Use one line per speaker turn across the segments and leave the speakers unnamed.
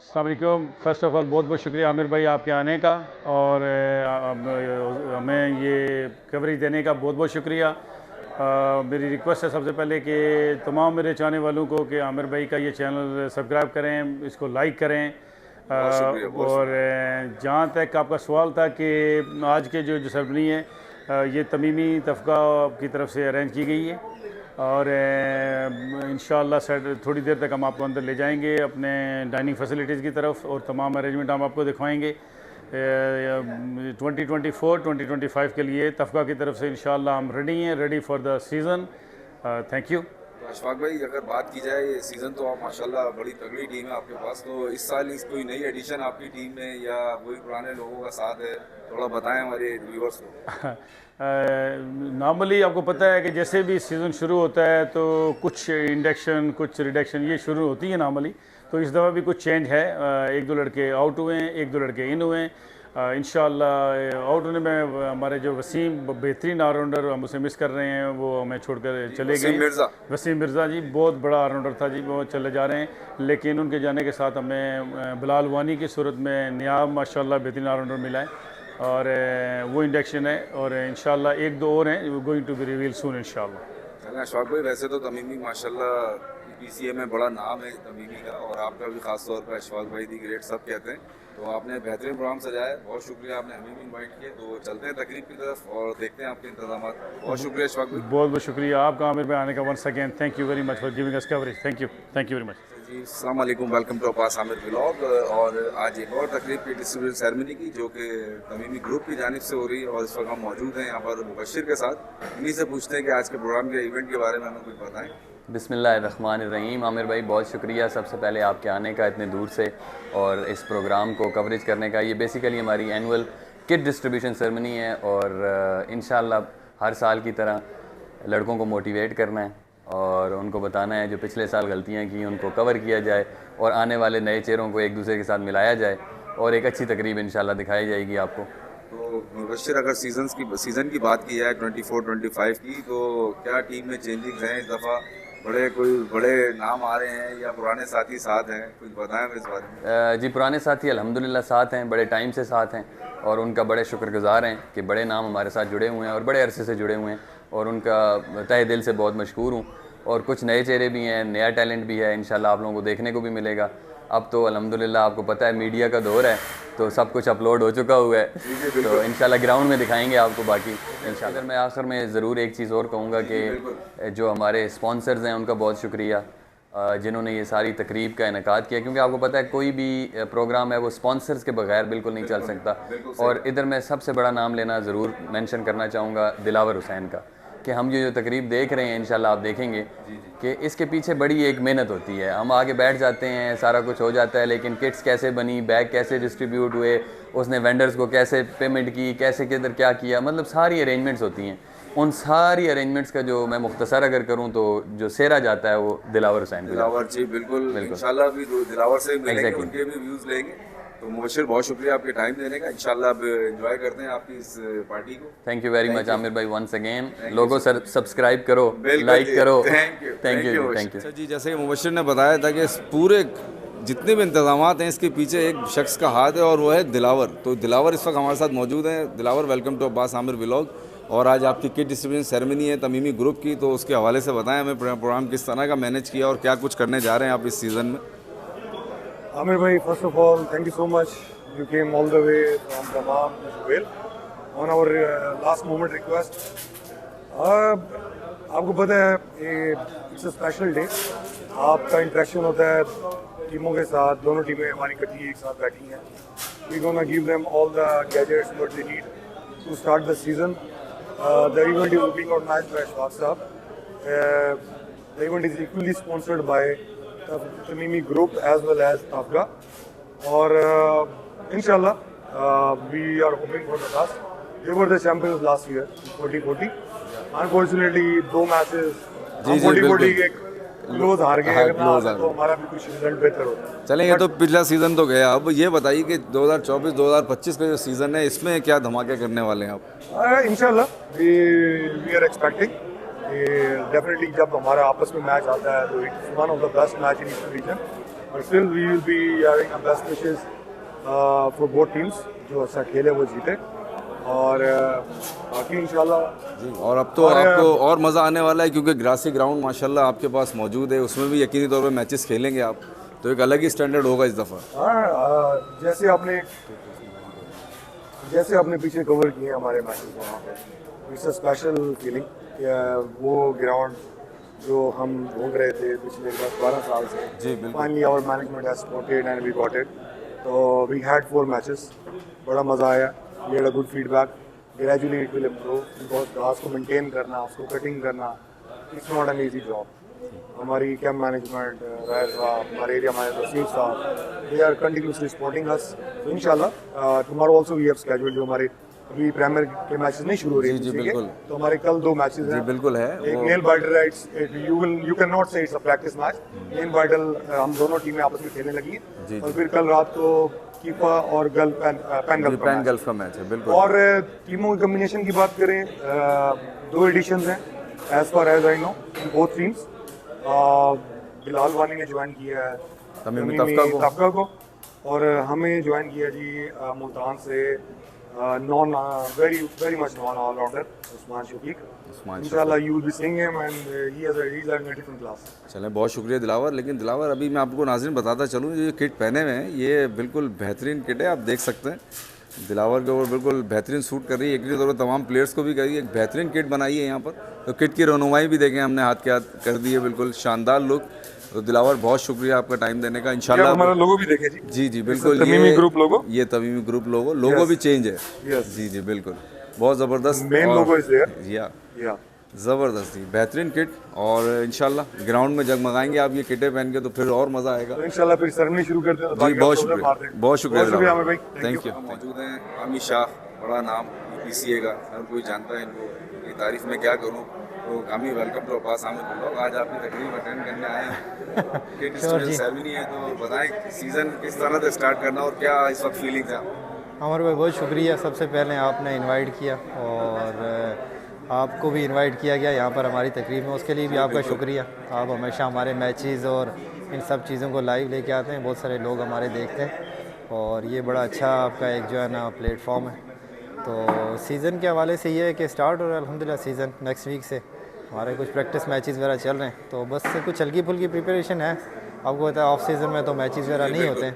अस्सलाम वालेकुम। First of all बहुत बहुत शुक्रिया आमिर भाई आपके आने का, और हमें ये कवरेज देने का बहुत बहुत शुक्रिया। मेरी रिक्वेस्ट है सबसे पहले कि तमाम मेरे चाहने वालों को कि आमिर भाई का ये चैनल सब्सक्राइब करें, इसको लाइक करें।
बहुत शुक्रिया, बहुत
और
शुक्रिया।
जहाँ तक आपका सवाल था कि आज के जो सेरेमनी है, ये तमीमी तफ़क़ा की तरफ से अरेंज की गई है, और इंशाअल्लाह थोड़ी देर तक हम आपको अंदर ले जाएंगे अपने डाइनिंग फैसिलिटीज़ की तरफ, और तमाम अरेंजमेंट हम आपको दिखवाएंगे 2024-2025 के लिए तफ़क़ा की तरफ से। इंशाअल्लाह हम रेडी हैं, ready for the season. Thank you.
तो अशफाक भाई, अगर बात की जाए ये सीज़न, तो आप माशाल्लाह बड़ी तगड़ी टीम है आपके पास, तो इस साल कोई नई एडिशन आपकी टीम में या वही पुराने लोगों का साथ है, थोड़ा बताएं हमारे व्यूअर्स को।
नॉर्मली आपको पता है कि जैसे भी सीज़न शुरू होता है तो कुछ इंडक्शन कुछ रिडक्शन ये शुरू होती है नॉर्मली, तो इस दफ़ा भी कुछ चेंज है। एक दो लड़के आउट हुए हैं, एक दो लड़के इन हुए हैं। इंशाअल्लाह आउट होने में हमारे जो वसीम बेहतरीन ऑलराउंडर, हम उसे मिस कर रहे हैं, वो हमें छोड़कर चले गए। वसीम मिर्ज़ा जी बहुत बड़ा ऑलराउंडर था जी, वो चले जा रहे हैं, लेकिन उनके जाने के साथ हमें बिलाल वानी की सूरत में नियाब माशाल्लाह बेहतरीन ऑलराउंडर मिला है, और वो इंडक्शन है, और इंशाल्लाह एक दो और हैं गोइंग टू बी रिवील सून इंशाल्लाह।
अशफाक भाई, वैसे तो तमीमी माशाल्लाह पीसीए में बड़ा नाम है तमीमी का, और आपका भी खास तौर पर अशफाक भाई दी ग्रेट सब कहते हैं, तो आपने बेहतरीन प्रोग्राम सजाया है, बहुत शुक्रिया, आपने हमें भी इन्वाइट किया। तो चलते हैं तकरीब की तरफ और देखते हैं आपके इंतजाम। बहुत शुक्रिया अशफाक भाई।
बहुत बहुत शुक्रिया आपका आमिर भाई आने का। Once again thank you very much for giving us coverage. Thank you very much
जी, अस्सलाम वालेकुम, welcome to Abbas Aamir vlog. और आज एक और तकरीब की डिस्ट्रीब्यूशन सेरेमनी की, जो कि तमीमी ग्रुप की जानिब से हो रही है, और इस वक्त हम मौजूद हैं यहाँ पर मुबशिर के साथ। इन्हीं से पूछते हैं कि आज के प्रोग्राम के इवेंट के बारे में हमें कुछ बताएं।
बिस्मिल्लाहिर्रहमानिर्रहीम। आमिर भाई बहुत शुक्रिया सबसे पहले आपके आने का इतने दूर से, और इस प्रोग्राम को कवरेज करने का। ये बेसिकली हमारी एनुअल किट डिस्ट्रीब्यूशन सेरेमनी है, और इंशाअल्लाह हर साल की तरह लड़कों को मोटिवेट करना है और उनको बताना है जो पिछले साल गलतियाँ की उनको कवर किया जाए, और आने वाले नए चेहरों को एक दूसरे के साथ मिलाया जाए, और एक अच्छी तकरीब इंशाल्लाह दिखाई जाएगी आपको।
तो मुबशिर, अगर सीज़न की बात की जाए 24-25 की, तो क्या टीम में चेंजिंग हैं इस दफ़ा? कोई बड़े नाम आ रहे हैं या पुराने साथी साथ हैं? कुछ बताएं इस बारे में।
जी, पुराने साथी अल्हम्दुलिल्लाह साथ हैं, बड़े टाइम से साथ हैं, और उनका बड़े शुक्रगुज़ार हैं कि बड़े नाम हमारे साथ जुड़े हुए हैं और बड़े अरसे से जुड़े हुए हैं, और उनका तहे दिल से बहुत मशहूर हूँ। और कुछ नए चेहरे भी हैं, नया टैलेंट भी है, इंशाल्लाह आप लोगों को देखने को भी मिलेगा। अब तो अल्हम्दुलिल्लाह आपको पता है मीडिया का दौर है, तो सब कुछ अपलोड हो चुका हुआ है, तो इंशाल्लाह ग्राउंड में दिखाएंगे आपको बाकी इंशाल्लाह। मैं आखिर में ज़रूर एक चीज़ और कहूँगा कि जो हमारे स्पॉन्सर्स हैं उनका बहुत शुक्रिया, जिन्होंने ये सारी तकरीब का इनेकाद किया, क्योंकि आपको पता है कोई भी प्रोग्राम है वो स्पॉन्सर्स के बगैर बिल्कुल नहीं चल सकता। और इधर मैं सबसे बड़ा नाम लेना ज़रूर मेंशन करना चाहूँगा दिलावर हुसैन का, कि हम जो तकरीब देख रहे हैं इंशाल्लाह आप देखेंगे कि इसके पीछे बड़ी एक मेहनत होती है। हम आगे बैठ जाते हैं, सारा कुछ हो जाता है, लेकिन किट्स कैसे बनी, बैग कैसे डिस्ट्रीब्यूट हुए, उसने वेंडर्स को कैसे पेमेंट की, कैसे किधर क्या किया, मतलब सारी अरेंजमेंट्स होती हैं। उन सारी अरेंजमेंट्स का जो मैं मुख्तसर अगर करूं तो जो सेहरा जाता है वो दिलावर हुसैन को।
दिलावर जी बिल्कुल, इंशाल्लाह भी दिलावर से मिलेंगे, उनके भी व्यूज़ लेंगे। तो मुबशिर, बहुत शुक्रिया आपके टाइम देने का। इंशाल्लाह अब एंजॉय करते हैं आपकी इस पार्टी को।
Thank you very much Aamir भाई, वंस अगेन। लोगों सब्सक्राइब करो, लाइक करो। Thank you.
अच्छा जी, जैसे कि मुबशिर ने बताया था कि पूरे जितने भी इंतजाम हैं इसके पीछे एक शख्स का हाथ है, और वो है दिलावर। तो दिलावर इस वक्त हमारे साथ मौजूद हैं। Dilawar, welcome to Abbas Aamir vlog. और आज आपकी किट डिस्ट्रीब्यूशन सेरेमनी है तमीमी ग्रुप की, तो उसके हवाले से बताएं हमें प्रोग्राम किस तरह का मैनेज किया और क्या कुछ करने जा रहे हैं आप इस सीज़न में।
Amir bhai, first of all, thank you so much. You came all the way from Dammam to Zubail on our last moment request. आपको पता है इट्स अ स्पेशल डे। आपका इंटरेक्शन होता है टीमों के साथ, दोनों टीमें हमारी इकट्ठी एक साथ बैठी हैं। We gonna give them all the gadgets what they need to start the season. The event is being organised by Ashfaq साहब। The event is equally sponsored by Tamimi group as well as Tafka, और इंशाल्लाह we are hoping for the best. They were the champions last year 40-40. Unfortunately 2 matches
जी,
हम 40-40
बिल्कुल।
के close हार गए,
हाँ,
अगर ना
close
आते
हार
तो
गए।
हमारा भी कुछ रिजल्ट बेहतर होता।
चलें, ये तो पिछला सीज़न तो गया। अब ये बताइए कि 2024-2025 का जो सीज़न है, इसमें क्या धमाके करने वाले हैं आप?
इंशाल्लाह वी आर एक्सपेक्टिंग डेफिनेटली जब हमारा आपस में मैच आता है तो it's one of the best match in east region, but still we will be having best wishes for both teams, जो अच्छा खेले वो जीते, और बाकी इंशाल्लाह।
जी, और अब तो
और,
आपको और मज़ा आने वाला है क्योंकि ग्रासी ग्राउंड माशाल्लाह आपके पास मौजूद है, उसमें भी यकीनी तौर पे मैचेस खेलेंगे आप, तो एक अलग ही स्टैंडर्ड होगा इस दफ़ा।
हाँ, जैसे आपने पीछे कवर किए हमारे मैचेस वहाँ पे, इट्स अ स्पेशल फीलिंग। वो ग्राउंड जो हम ढूंढ रहे थे पिछले 10-12 साल से,
जी, बिल्कुल।
Finally our management has spotted and we got it. तो वी हैड 4 मैचेस, बड़ा मज़ा आया, we had a good feedback. Gradually it will improve, because घास को मेंटेन करना, उसको कटिंग करना, it's not an easy job. हमारी कैंप मैनेजमेंट, राय साहब, हमारे एरिया मैनेजर रसीद साहब, they are continuously supporting us. तो इंशाल्लाह tomorrow also we have scheduled, जो हमारे अभी प्रीमियर के मैचेस नहीं शुरू हो रहे
जी, जी,
दूसरे के,
बिल्कुल।
तो हमारे कल 2 मैचेस
जी,
हैं।
बिल्कुल है
एक
वो।
Nail biter rights, you can not say it's a practice match. Nail biter हम दोनों टीमें आपस में खेलने लगी
जी,
हैं,
जी।
और फिर कल रात को कीफा और गल्फ पैन
जी,
गल्फ का
पैन
मैच।
गल्फ का मैच है, बिल्कुल।
और टीमों की कम्बिनेशन की बात करें, 2 एडिशंस हैं as far as I know in both teams. Bilal Wani ने ज्वाइन किया है
तमीमी
तमीमी
तफका
तफका को, और हमें ज्वाइन किया जी मुल्तान से known very very much known allrounder Usman Shafiq.
Usman
इंशाल्लाह you will be seeing him and he is a different class.
चलें, बहुत शुक्रिया दिलावर। लेकिन दिलावर, अभी मैं आपको नाज़रीन बताता चलूँ, ये किट पहने हुए हैं, ये बिल्कुल बेहतरीन किट है, आप देख सकते हैं दिलावर के ऊपर बिल्कुल बेहतरीन सूट कर रही है। एक तौर पर तमाम प्लेयर्स को भी करी है, एक बेहतरीन किट बनाई है यहाँ पर। तो किट की रनुमाई भी देखें हमने हाथ के हाथ कर दी है, बिल्कुल शानदार लुक। तो दिलावर, बहुत शुक्रिया आपका टाइम देने का। इंशाल्लाह
हमारा लोगो भी देखें जी।
जी, जी, बिल्कुल।
तमीमी ग्रुप लोगो,
ये तमीमी ग्रुप लोगो
Yes.
भी चेंज है।
Yes.
जी, जी, बिल्कुल, बहुत ज़बरदस्त।
मेन
और-
लोगो इज देयर।
या
या
ज़बरदस्त थी, बेहतरीन किट। और इंशाल्लाह ग्राउंड में जगमगाएंगे आप ये किटें पहन के, तो फिर और मज़ा आएगा।
तो इंशाल्लाह फिर सेरेमनी शुरू करते हैं।
जी, बहुत शुक्रिया, बहुत शुक्रिया
आमिर भाई,
थैंक यू। मौजूद हैं आमिर शाह, बड़ा नाम ईपीसीए का, हर कोई जानता है इनको, ये तारीफ में क्या करूँ। तो Aamir, welcome to Abbas Aamir vlog. आज आपकी तकरीब अटेंड करने आए हैं, किट डिस्ट्रीब्यूशन सेरेमनी है, तो बताएं सीज़न किस तरह से स्टार्ट करना और क्या इस वक्त फीलिंग्स हैं?
अमर भाई, बहुत शुक्रिया। सबसे पहले आपने इनवाइट किया और आपको भी इनवाइट किया गया यहाँ पर हमारी तकरीब में, उसके लिए भी आपका शुक्रिया। आप हमेशा हमारे मैचेस और इन सब चीज़ों को लाइव लेके आते हैं, बहुत सारे लोग हमारे देखते हैं, और ये बड़ा अच्छा आपका एक जो है ना प्लेटफॉर्म है। तो सीज़न के हवाले से ये है कि स्टार्ट हो रहा है अल्हम्दुलिल्लाह सीज़न, नेक्स्ट वीक से हमारे कुछ प्रैक्टिस मैचेस वगैरह चल रहे हैं, तो बस कुछ हल्की फुल्की प्रिपरेशन है। आपको पता है ऑफ सीज़न में तो मैचेस वगैरह नहीं होते हैं,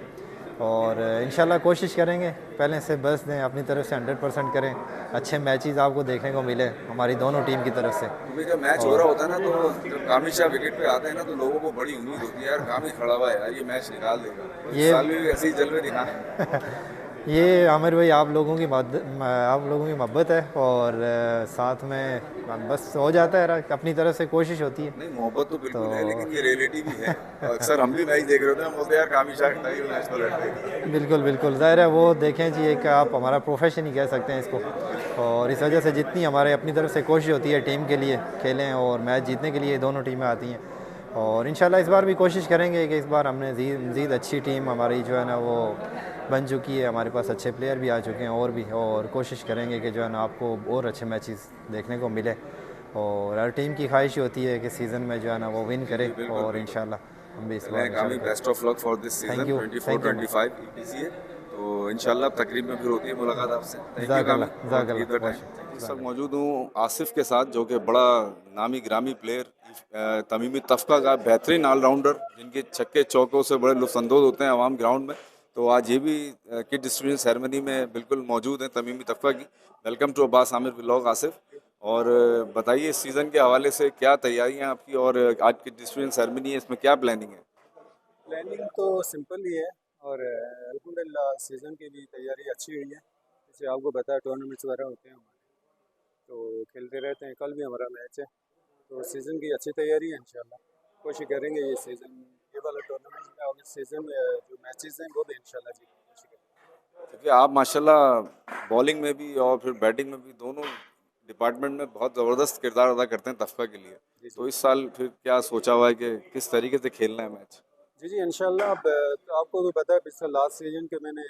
और इंशाल्लाह कोशिश करेंगे पहले से बस दें, अपनी तरफ से 100% करें, अच्छे मैचेस आपको देखने को मिले हमारी दोनों टीम की तरफ से।
क्योंकि जब मैच हो रहा होता है ना, तो जब कामिल शाह विकेट पे आते हैं ना, तो लोगों को बड़ी उम्मीद होती है, यार कामिल खड़ा हुआ है यार, ये मैच निकाल देगा।
ये-
इस साल भी ऐसे ही जलवे दिखा।
ये आमिर भाई आप लोगों की मोहब्बत है, और साथ में बस हो जाता है, अपनी तरफ से कोशिश होती है।
नहीं, मोहब्बत तो बिल्कुल है, लेकिन ये रियलिटी भी है। अक्सर हम भी मैच देख रहे होते हैं, हम बोलते हैं यार कामिल शाह खड़ा ही मैच पर लड़ते।
बिल्कुल बिल्कुल, ज़ाहिर है वो देखें जी, एक आप हमारा प्रोफेशन ही कह सकते हैं इसको, और इस वजह से जितनी हमारे अपनी तरफ से कोशिश होती है टीम के लिए खेलें और मैच जीतने के लिए दोनों टीमें आती हैं, और इंशाल्लाह इस बार भी कोशिश करेंगे कि इस बार हमने मज़ीद अच्छी टीम हमारी जो है ना वो बन चुकी है, हमारे पास अच्छे प्लेयर भी आ चुके हैं और भी, और कोशिश करेंगे कि जो है ना आपको और अच्छे मैचेस देखने को मिले, और हर टीम की ख्वाहिश होती है कि सीज़न में जो है ना वो विन करे, और इंशाल्लाह हम भी इस बार
Kamil, best of luck for this season
Thank you,
24-25 EPCA. तो इंशाल्लाह तकरीब में फिर होती है मुलाकात आपसे। थैंक यू
ज़ाकल्लाह,
कामिल।
ज़ाकल्लाह,
Keep the time। इस वक्त मौजूद हूँ आसिफ के साथ, जो कि बड़ा नामी ग्रामी प्लेयर, तमीमी तफका का बेहतरीन ऑलराउंडर, जिनके छक्के चौकों से बड़े लुत्फानंदोज़ होते हैं आवाम ग्राउंड में। तो आज ये भी किट डिस्ट्रीब्यूशन सेरेमनी में बिल्कुल मौजूद हैं तमीमी तफका की। Welcome to Abbas Aamir vlog Asif. और बताइए इस सीज़न के हवाले से क्या तैयारियां आपकी, और आज की डिस्ट्रीब्यूशन सेरेमनी है, इसमें क्या प्लानिंग है?
प्लानिंग तो सिंपल ही है, और अल्हम्दुलिल्लाह सीज़न की भी तैयारी अच्छी हुई है। जैसे आपको पता है टूर्नामेंट्स वगैरह होते हैं हमारे, तो खेलते रहते हैं। कल भी हमारा मैच है, तो सीज़न की अच्छी तैयारी है। इंशाल्लाह कोशिश करेंगे ये सीज़न, ये वाला टूर्नामेंट में और इस सीज़न में जो मैचेस हैं वो भी इंशाल्लाह जीतने की कोशिश करेंगे।
क्योंकि आप माशाल्लाह बॉलिंग में भी और फिर बैटिंग में भी, दोनों डिपार्टमेंट में बहुत ज़बरदस्त किरदार अदा करते हैं तफका के लिए।
जी जी
तो इस साल फिर क्या सोचा हुआ है कि किस तरीके से खेलना है मैच?
जी जी इंशाल्लाह। अब तो आपको भी पता है पिछले लास्ट सीजन के मैंने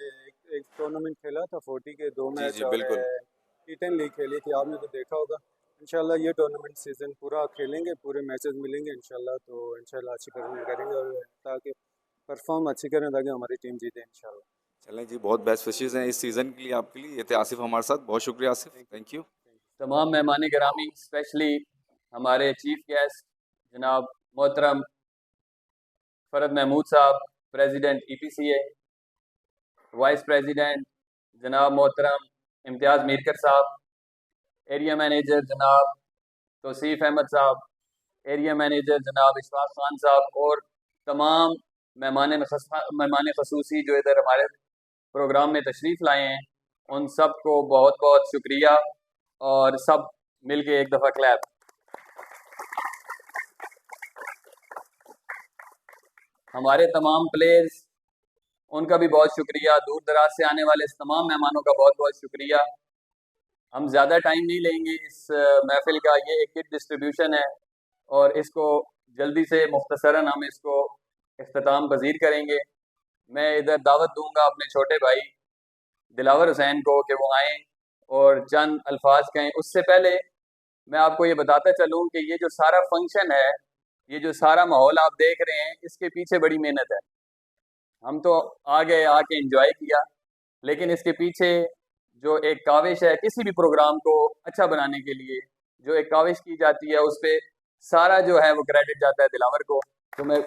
एक टूर्नामेंट खेला था 40 के 2
जी
मैच
जी
और
बिल्कुल।
T10 लीग खेली थी, आपने तो देखा होगा। इंशाल्लाह ये टूर्नामेंट सीज़न पूरा खेलेंगे, पूरे मैचेस मिलेंगे इंशाल्लाह, तो इंशाल्लाह अच्छी परफॉर्म करेंगे और ताकि परफॉर्म अच्छी करें ताकि हमारी टीम जीते इंशाल्लाह।
चलें जी, बहुत बेस्ट विशेज़ हैं इस सीज़न के लिए आपके लिए। ये थे आसिफ हमारे साथ, बहुत शुक्रिया आसिफ, थैंक यू।
तमाम मेहमान गिरामी, स्पेशली हमारे चीफ गेस्ट जनाब मोहतरम फरद महमूद साहब, प्रेसिडेंट EPCA, वाइस प्रेसिडेंट जनाब मोहतरम इम्तियाज़ मीरकर साहब, एरिया मैनेजर जनाब तौसीफ अहमद साहब, एरिया मैनेजर जनाब इशफाक खान साहब और तमाम मेहमान खसूसी जो इधर हमारे प्रोग्राम में तशरीफ़ लाए हैं, उन सब को बहुत बहुत शुक्रिया और सब मिल के एक दफ़ा क्लैप। हमारे तमाम प्लेयर्स, उनका भी बहुत शुक्रिया। दूर दराज से आने वाले तमाम मेहमानों का बहुत बहुत शुक्रिया। हम ज़्यादा टाइम नहीं लेंगे इस महफिल का। ये एक किट डिस्ट्रीब्यूशन है और इसको जल्दी से मुख्तसरन हम इसको इख्तिताम पजीर करेंगे। मैं इधर दावत दूंगा अपने छोटे भाई दिलावर हुसैन को कि वो आएँ और चंद अल्फाज कहें। उससे पहले मैं आपको ये बताता चलूँ कि ये जो सारा फंक्शन है, ये जो सारा माहौल आप देख रहे हैं, इसके पीछे बड़ी मेहनत है। हम तो आ गए, आके एंजॉय किया, लेकिन इसके पीछे जो एक काविश है किसी भी प्रोग्राम को अच्छा बनाने के लिए, जो एक काविश की जाती है, उस पर सारा जो है वो क्रेडिट जाता है दिलावर को। तो मैं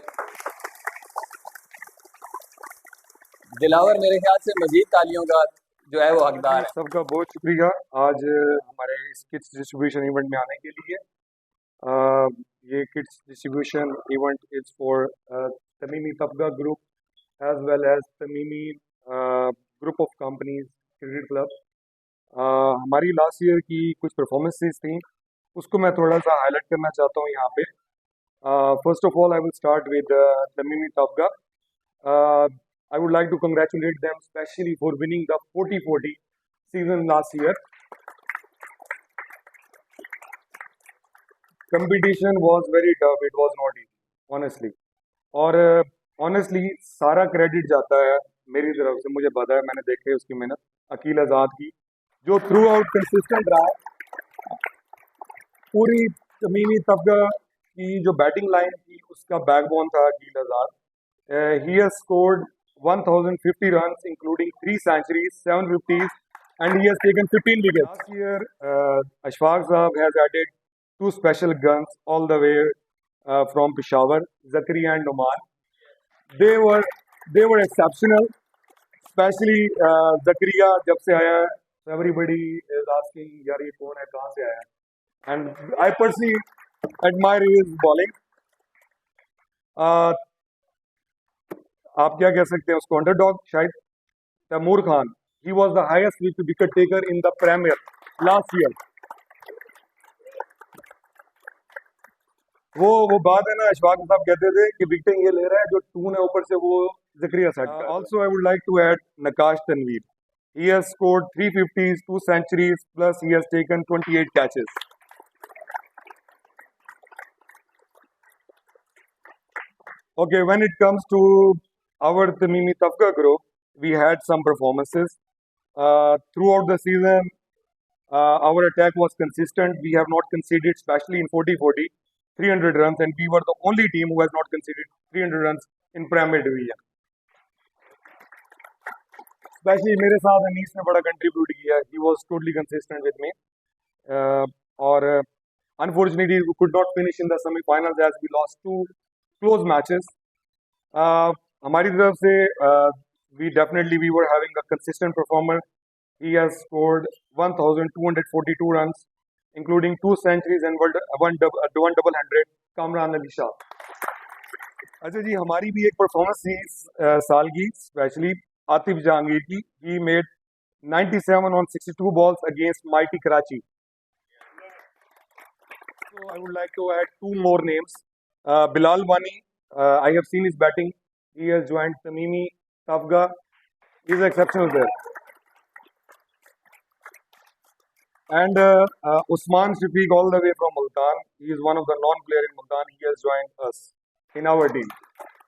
दिलावर मेरे ख्याल से मजीद तालियों का जो है वो हकदार है।
सबका बहुत शुक्रिया आज हमारे इस किट्स डिस्ट्रीब्यूशन इवेंट में आने के लिए। ये kits distribution event is for Tamimi Tabka group as well as Tamimi group of companies cricket club. हमारी लास्ट ईयर की कुछ परफॉर्मेंसेस थी, उसको मैं थोड़ा सा हाईलाइट करना चाहता हूँ यहाँ पे। First of all I will start with Tamimi Tabka. I would like to congratulate them especially for winning the 40-40 season last year. Competition was very tough. It was not easy, honestly. और honestly सारा credit जाता है मेरी तरफ से, मुझे पता है, मैंने देखी है उसकी मेहनत, अकील आज़ाद की, जो थ्रू आउट कंसिस्टेंट रहा। पूरी तमीमी तबका की जो बैटिंग लाइन थी उसका बैकबोन था अकील आज़ाद। He has scored 1,050 runs, including 3 centuries, 7 50s, and he has taken 15 wickets. Last year, Ashfaq Saab has added 2 special guns all the way from Peshawar, Zakari and Noman. They were exceptional, especially Zakaria जब से आया, everybody is asking यार ये कौन है, कहाँ से आया, and I personally admire his bowling. आप क्या कह सकते हैं उसको, अंडरडॉग शायद Taimur Khan, he was the highest wicket taker in the premier last year. वो बात है ना, अशफाक साहब कहते थे कि विकेट ये ले रहा है जो टून है ऊपर से वो ज़करिया सेट कर। Also I would like to add Naqash Tanvir, he has scored 3 50s, 2 centuries, plus he has taken 28 catches. Okay, when it comes to our Tamimi Tafka group, we had some performances. Throughout the season, our attack was consistent. We have not conceded, especially in 40-40, 300 runs, and we were the only team who has not conceded 300 runs in Premier Division. Especially मेरे साथ अनीस ने बड़ा contribute किया. He was totally consistent with me. और unfortunately, we could not finish in the semi-finals as we lost 2 close matches. हमारी तरफ से we were having a consistent performer. He has scored 1,242 runs, including 2 centuries and one double hundred. Kamran Ali Shah. अच्छा जी, हमारी भी एक performance थी इस साल की, स्पेशली आतिफ जहांगीर की। He made 97 on 62 balls against mighty Karachi. So I would like to add 2 more names. Bilal Wani, I have seen his batting. He has joined Tamimi Tafga. He is exceptional there. And Usman Shafiq, all the way from Multan. He is one of the non-player in Multan. He has joined us in our team.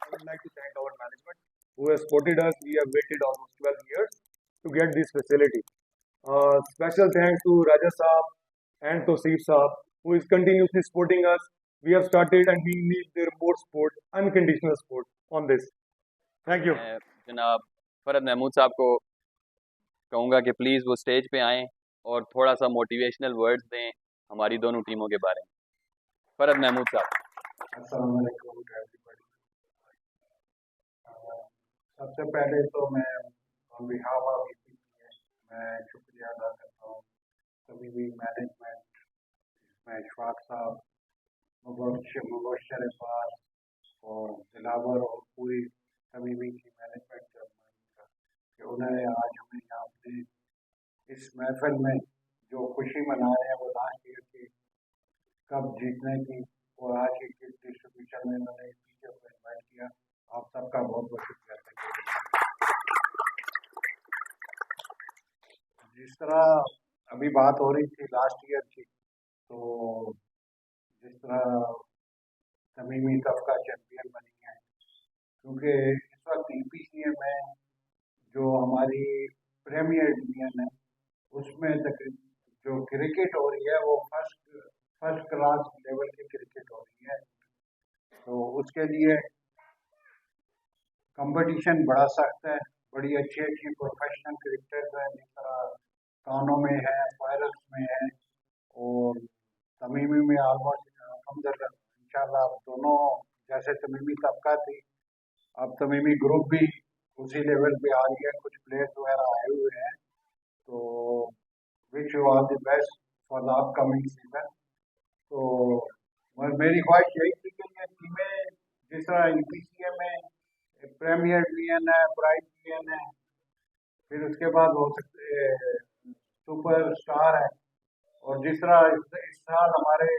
I would like to thank our management who has supported us. We have waited almost 12 years to get this facility. Special thanks to Raja Saab and Tosif Saab, who is continuously supporting us. We have started and we need their more support, unconditional support on this. Thank you.
मैं जनाब फरद महमूद साहब को कहूँगा कि please वो stage पे आएँ और थोड़ा सा मोटिवेशनल वर्ड्स दें हमारी दोनों टीमों के बारे में। फरद महमूद साहब।
अस्सलाम वालेकुम एवरीबॉडी। सबसे पहले तो मैं ऑन बिहाफ ऑफ मैं शुक्रिया अदा करता हूँ सभी भी मैनेजमेंट में इशफाक साहब, मुबशर अब्बास और दिलावर और पूरी सभी भी की मैनेजमेंट का कि उन्होंने आज हमें यहाँ पे इस महफिल में जो खुशी मना रहे हैं वो लास्ट ईयर की कप जीतने की और आज की किट डिस्ट्रीब्यूशन में उन्होंने टीचर को इन्वाइट किया। आप सबका बहुत बहुत शुक्रिया। जिस तरह अभी बात हो रही थी लास्ट ईयर की, तो जिस तरह तमीमी तबका चैम्पियन बनी है, क्योंकि इस वक्त EPCA में जो हमारी प्रीमियर डिवीजन है उसमें जो क्रिकेट हो रही है वो फर्स्ट क्लास लेवल की क्रिकेट हो रही है। तो उसके लिए कंपटीशन बड़ा सख्त है, बड़ी अच्छी अच्छी प्रोफेशनल क्रिकेटर्स हैं, जिस तरह कानों में है, फायरल्स में है और तमीमी में ऑलमोस्ट इंशाल्लाह दोनों जैसे तमीमी तबका थी, अब तमीमी ग्रुप भी उसी लेवल पे आ रही है, कुछ प्लेयर्स वगैरह आए हुए हैं। तो wish you all the best for the upcoming season. तो मेरी ख्वाहिश यही थी कि ये टीमें जिस तरह EPCA में प्रीमियर डिवीजन है, प्राइज डिवीजन है, फिर उसके बाद हो सकते सुपर स्टार है, और जिस तरह इस साल हमारे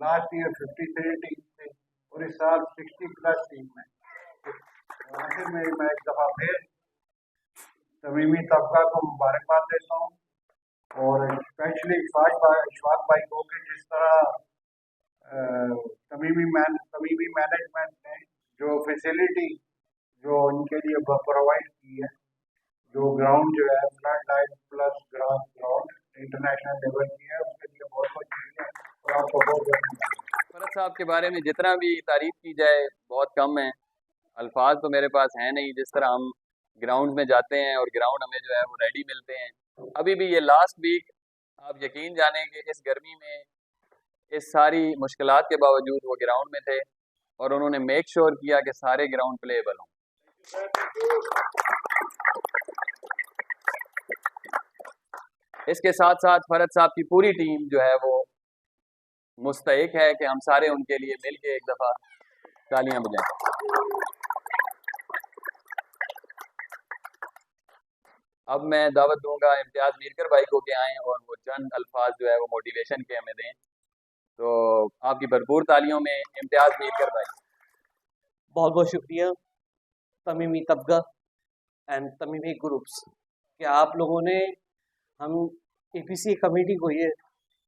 लास्ट ईयर 53 टीम थे और इस साल 60+ टीम है। आखिर में मैं एक दफ़ा फिर तमीमी तबका को मुबारकबाद देता हूँ और स्पेशली इशफाक भाई को कि जिस तरह तमीमी मैनेजमेंट ने जो फैसिलिटी जो उनके लिए प्रोवाइड की है, जो ग्राउंड जो है flood light plus grass ground international level की है, उसके लिए बहुत बहुत शुक्रिया और आपको बहुत बहुत।
फरद साहब के बारे में जितना भी तारीफ़ की जाए बहुत कम है, अल्फाज तो मेरे पास हैं नहीं। जिस तरह हम ग्राउंड में जाते हैं और ग्राउंड हमें जो है वो रेडी मिलते हैं। अभी भी ये लास्ट वीक आप यकीन जाने कि इस गर्मी में इस सारी मुश्किलात के बावजूद वो ग्राउंड में थे और उन्होंने मेक श्योर किया कि सारे ग्राउंड प्लेएबल हों। इसके साथ साथ फरद साहब की पूरी टीम जो है वो मुस्तहिक है कि हम सारे उनके लिए मिल के एक दफ़ा तालियां बजाएं। अब मैं दावत दूंगा इम्तियाज़ मीरकर भाई को के आएँ और वो चंद अल्फाज जो है वो मोटिवेशन के हमें दें। तो आपकी भरपूर तालियों में इम्तियाज़ मीरकर भाई।
बहुत बहुत शुक्रिया तमीमी तबका एंड तमीमी ग्रुप्स कि आप लोगों ने हम EPCA कमेटी को ये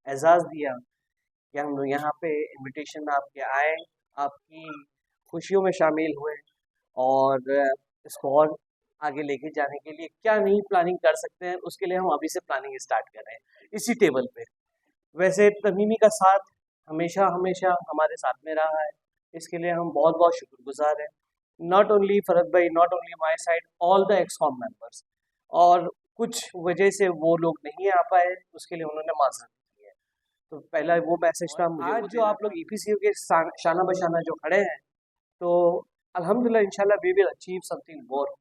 एजाज़ दिया कि हम लोग यहाँ पे इनविटेशन आपके आए, आपकी खुशियों में शामिल हुए और इसको और आगे लेके जाने के लिए क्या नई प्लानिंग कर सकते हैं उसके लिए हम अभी से प्लानिंग स्टार्ट कर रहे हैं इसी टेबल पे। वैसे तमीमी का साथ हमेशा हमेशा हमारे साथ में रहा है, इसके लिए हम बहुत बहुत शुक्रगुजार हैं। नॉट ओनली फरद भाई, not only my side, all the excom members. और कुछ वजह से वो लोग नहीं आ पाए, उसके लिए उन्होंने माजरत की है। तो पहला वो मैसेज था मुझे। आज जो आप लोग EPCA के शाना बशाना जो खड़े हैं, तो अल्हम्दुलिल्लाह इंशाल्लाह we will achieve something more.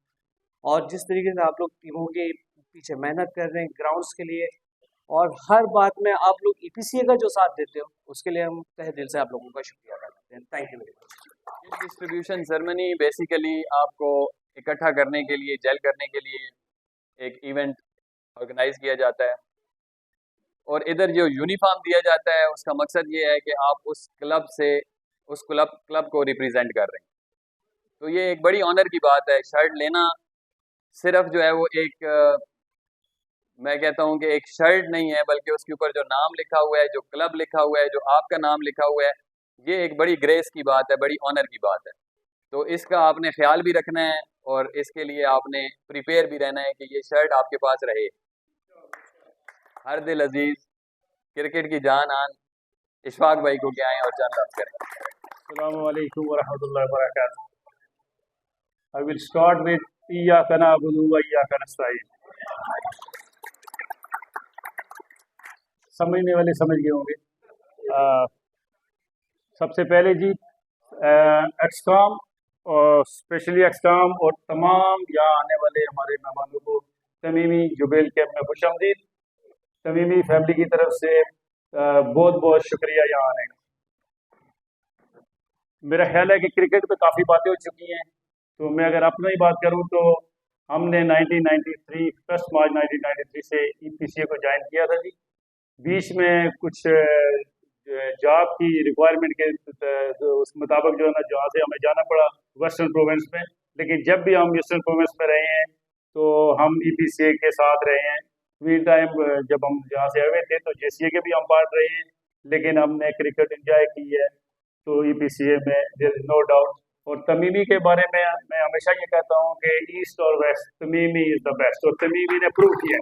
और जिस तरीके से आप लोग टीमों के पीछे मेहनत कर रहे हैं ग्राउंड्स के लिए और हर बात में आप लोग EPCA का जो साथ देते हो उसके लिए हम तहे दिल से आप लोगों का शुक्रिया अदा करते हैं। Thank you very much.
Kit distribution ceremony basically आपको इकट्ठा करने के लिए, जेल करने के लिए एक इवेंट ऑर्गेनाइज किया जाता है और इधर जो यूनिफॉर्म दिया जाता है उसका मकसद ये है कि आप उस क्लब से उस क्लब को रिप्रेजेंट कर रहे हैं। तो ये एक बड़ी ऑनर की बात है। शर्ट लेना सिर्फ जो है वो एक मैं कहता हूँ कि एक शर्ट नहीं है, बल्कि उसके ऊपर जो नाम लिखा हुआ है, जो क्लब लिखा हुआ है, जो आपका नाम लिखा हुआ है, ये एक बड़ी ग्रेस की बात है, बड़ी ऑनर की बात है। तो इसका आपने ख्याल भी रखना है और इसके लिए आपने प्रिपेयर भी रहना है कि ये शर्ट आपके पास रहे। हर दिल अजीज, क्रिकेट की जान आन इशफाक भाई को क्या आए और चंद बात करें।
अस्सलामु अलैकुम वरहमतुल्लाहि वबरकातुहू। I will start with इय्याका नअबुदु व इय्याका नस्तईन। समझने वाले समझ गए होंगे। सबसे पहले जी एक्सकॉम और स्पेशली एक्सकॉम और तमाम यहाँ आने वाले हमारे मेहमानों को तमीमी जुबेल कैंप में खुशामदीद। तमीमी फैमिली की तरफ से बहुत बहुत शुक्रिया यहाँ आने का। मेरा ख्याल है कि क्रिकेट पे काफ़ी बातें हो चुकी हैं, तो मैं अगर अपना ही बात करूं तो हमने 1993 1 मार्च 1993 से EPCA को ज्वाइन किया था जी। बीच में कुछ जॉब की रिक्वायरमेंट के उस मुताबिक जो है ना, जहाँ से हमें जाना पड़ा वेस्टर्न प्रोविंस में। लेकिन जब भी हम ईस्टर्न प्रोविंस में रहे हैं तो हम EPCA के साथ रहे हैं। वी टाइम जब हम जहाँ से आए थे तो JCA के भी हम पार्ट रहे हैं, लेकिन हमने क्रिकेट एंजॉय की है तो EPCA में देयर इज नो डाउट। और तमीमी के बारे में मैं हमेशा ये कहता हूँ कि ईस्ट और west, Tamimi is the best, और तमीमी ने प्रूव किया।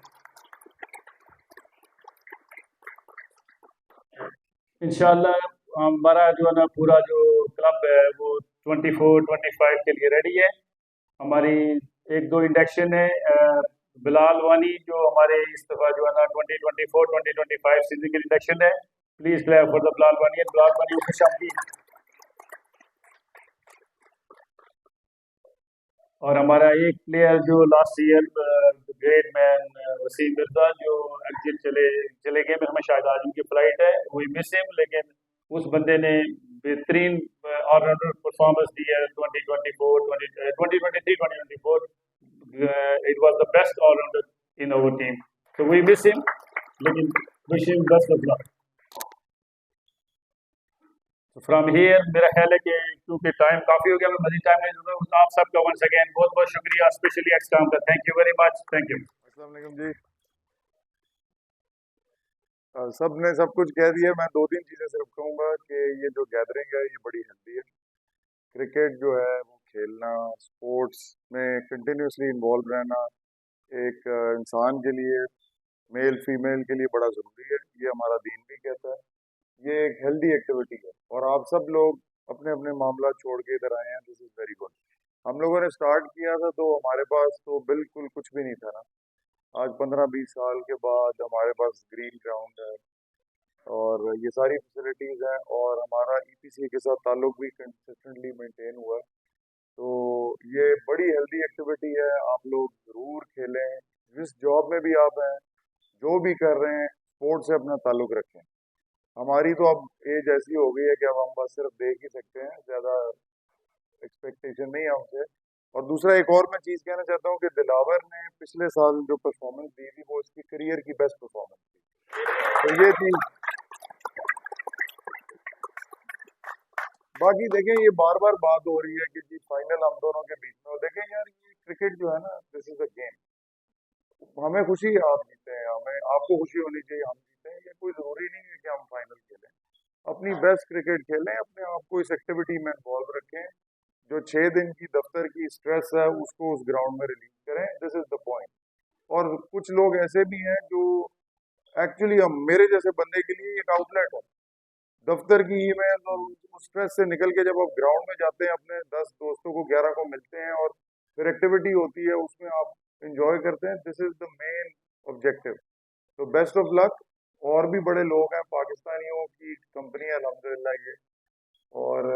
इंशाल्लाह हमारा जो है ना पूरा जो क्लब है वो 24-25 के लिए रेडी है। हमारी एक दो इंडक्शन है। बिलाल वानी जो हमारे इस दफ़ा जो है ना 2024-2025 सीजन की इंडक्शन है। Please clap for the Bilal वानी। बिलाल वानी को शामिल। और हमारा एक प्लेयर जो last year great man Wasim Mirza जो एग्जिट चले गए, में हमें शायद आज उनकी फ्लाइट है, वी मिस हिम, लेकिन उस बंदे ने बेहतरीन ऑलराउंडर परफॉर्मेंस दी है 2023-2024। It was the best allrounder in our team, तो वी मिस हिम, लेकिन wish him best of luck. From here मेरा ख्याल है कि क्योंकि टाइम काफ़ी हो गया, मैं मजीद टाइम नहीं दूंगा। आप सबका वंस अगेन बहुत बहुत शुक्रिया, स्पेशली एक्सकॉम का। Thank you very much. Thank you.
अस्सलाम वालेकुम जी। सब ने सब कुछ कह दिया। मैं दो तीन चीज़ें सिर्फ कहूँगा कि ये जो गैदरिंग है ये बड़ी हेल्दी है। क्रिकेट जो है वो खेलना, स्पोर्ट्स में कंटिन्यूसली इन्वॉल्व रहना एक इंसान के लिए, मेल फीमेल के लिए बड़ा ज़रूरी है। ये हमारा दीन भी कहता है। ये एक हेल्दी एक्टिविटी है और आप सब लोग अपने अपने मामला छोड़ के इधर आए हैं, दिस इज़ वेरी गुड। हम लोगों ने स्टार्ट किया था तो हमारे पास तो बिल्कुल कुछ भी नहीं था ना। आज 15-20 साल के बाद हमारे पास ग्रीन ग्राउंड है और ये सारी फैसिलिटीज़ हैं और हमारा EPCA के साथ ताल्लुक भी कंसिस्टेंटली मेंटेन हुआ है। तो ये बड़ी हेल्दी एक्टिविटी है। आप लोग ज़रूर खेलें, जिस जॉब में भी आप हैं, जो भी कर रहे हैं, स्पोर्ट्स से अपना ताल्लुक रखें। हमारी तो अब एज ऐसी हो गई है कि अब हम बस सिर्फ देख ही सकते हैं, ज़्यादा एक्सपेक्टेशन नहीं है हमसे। और दूसरा एक और मैं चीज़ कहना चाहता हूँ कि दिलावर ने पिछले साल जो परफॉर्मेंस दी थी वो उसकी करियर की बेस्ट परफॉर्मेंस थी। तो ये चीज़ बाकी देखें, ये बार बार बात हो रही है कि जी फाइनल हम दोनों के बीच में, और देखें यार ये क्रिकेट जो है ना, दिस इज अ गेम। हमें खुशी है आप जीते हैं, हमें आपको खुशी होनी चाहिए हम जीते हैं। ये कोई ज़रूरी नहीं है कि हम फाइनल खेलें। अपनी बेस्ट क्रिकेट खेलें, अपने आप को इस एक्टिविटी में इन्वॉल्व रखें। जो 6 दिन की दफ्तर की स्ट्रेस है उसको उस ग्राउंड में रिलीज करें, दिस इज द पॉइंट। और कुछ लोग ऐसे भी हैं जो एक्चुअली हम मेरे जैसे बंदे के लिए एक आउटलेट है। दफ्तर की ईमेल और उस स्ट्रेस से निकल के जब आप ग्राउंड में जाते हैं, अपने 10 दोस्तों को 11 को मिलते हैं और फिर एक्टिविटी होती है, उसमें आप इंजॉय करते हैं, this is the main objective. तो बेस्ट ऑफ लक। और भी बड़े लोग हैं, पाकिस्तानियों की कंपनी है अल्हम्दुलिल्लाह ये, और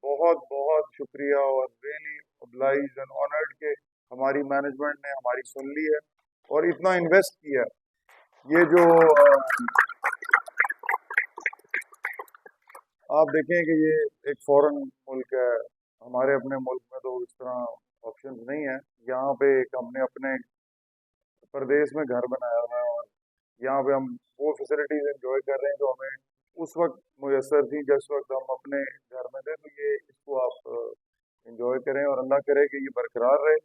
बहुत बहुत शुक्रिया और रियली ऑब्लाइज्ड एंड ऑनर्ड के हमारी मैनेजमेंट ने हमारी सुन ली है और इतना इन्वेस्ट किया है। ये जो आप देखें कि ये एक फॉरेन मुल्क है, हमारे अपने मुल्क में तो इस तरह ऑप्शन नहीं है। यहाँ पे एक हमने अपने प्रदेश में घर बनाया हुआ है और यहाँ पे हम वो फैसिलिटीज एंजॉय कर रहे हैं जो हमें उस वक्त मुयसर थी जिस वक्त हम अपने घर में थे। तो ये इसको आप एंजॉय करें और अल्लाह करे कि ये बरकरार रहे।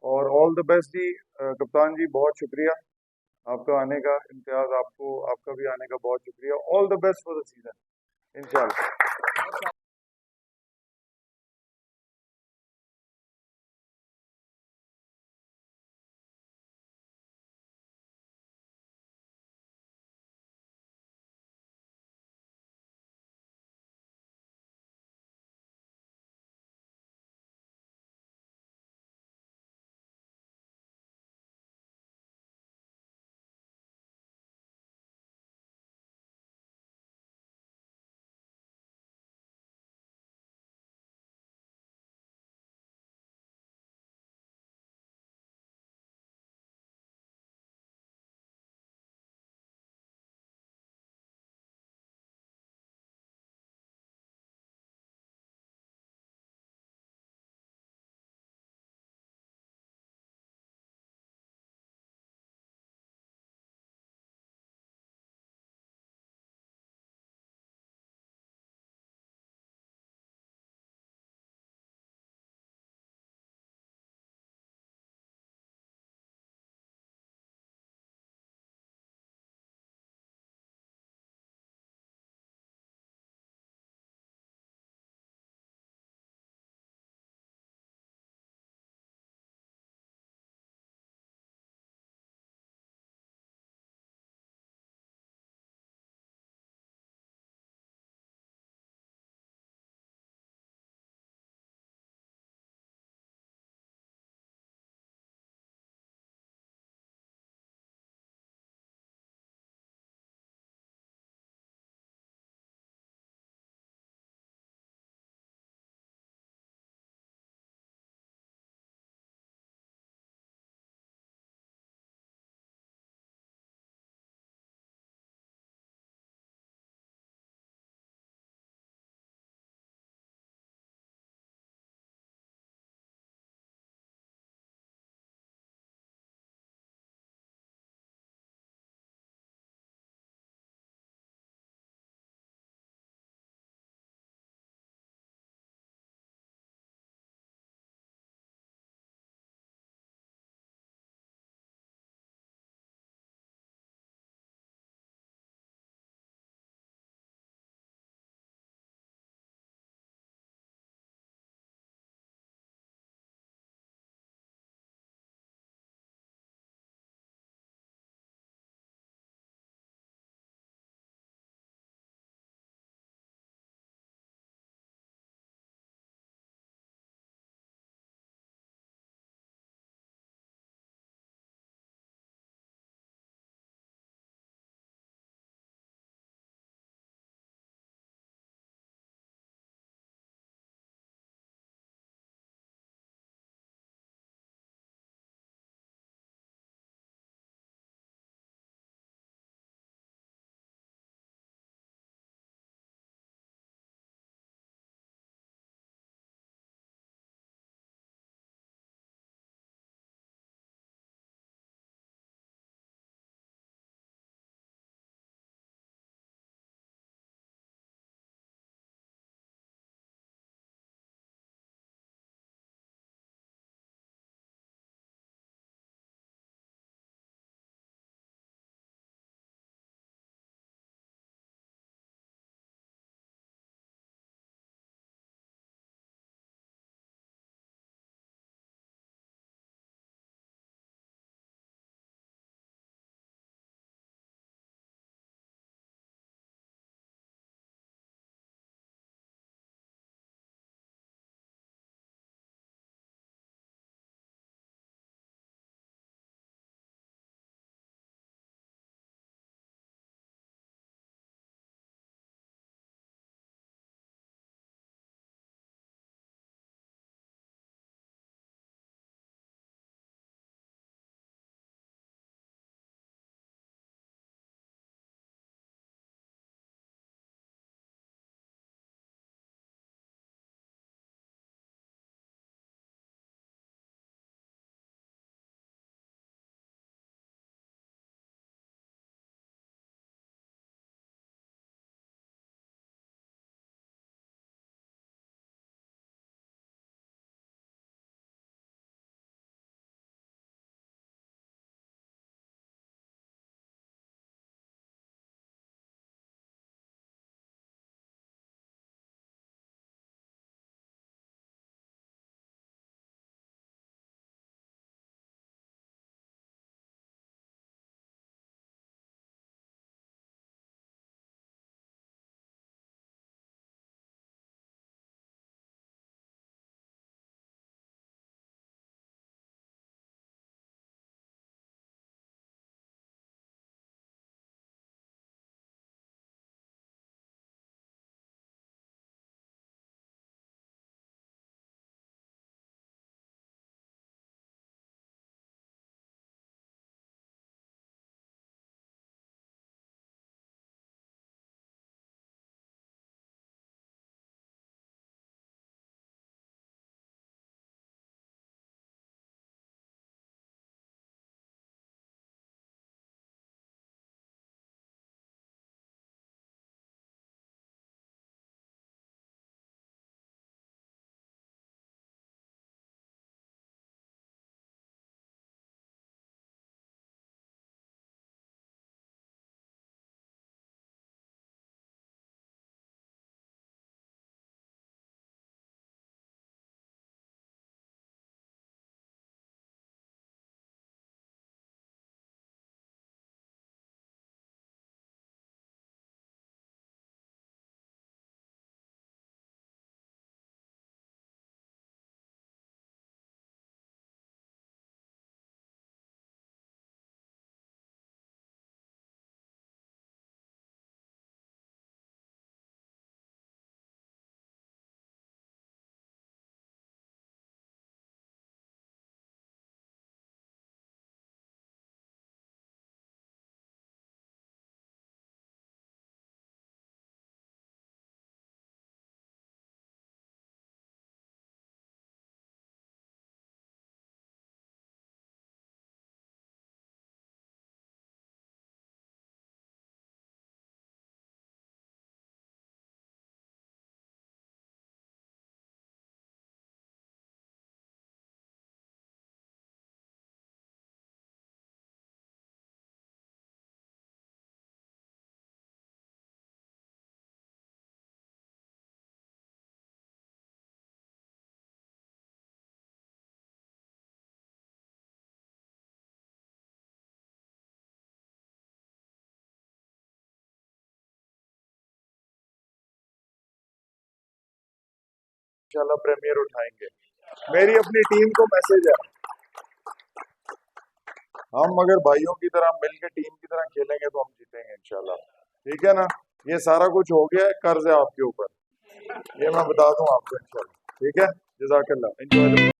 और ऑल द बेस्ट जी। कप्तान जी बहुत शुक्रिया। आपका आने का, इम्तियाज आपको, आपका भी आने का बहुत शुक्रिया। All the best for the season इंशाल्लाह।
इंशाल्लाह प्रीमियर उठाएंगे। मेरी अपनी टीम को मैसेज है, हम अगर भाइयों की तरह मिलकर टीम की तरह खेलेंगे तो हम जीतेंगे इंशाल्लाह। ठीक है ना, ये सारा कुछ हो गया है, कर्ज है आपके ऊपर, ये मैं बता दूं आपको इंशाल्लाह। ठीक है, जज़ाकल्लाह, एंजॉय द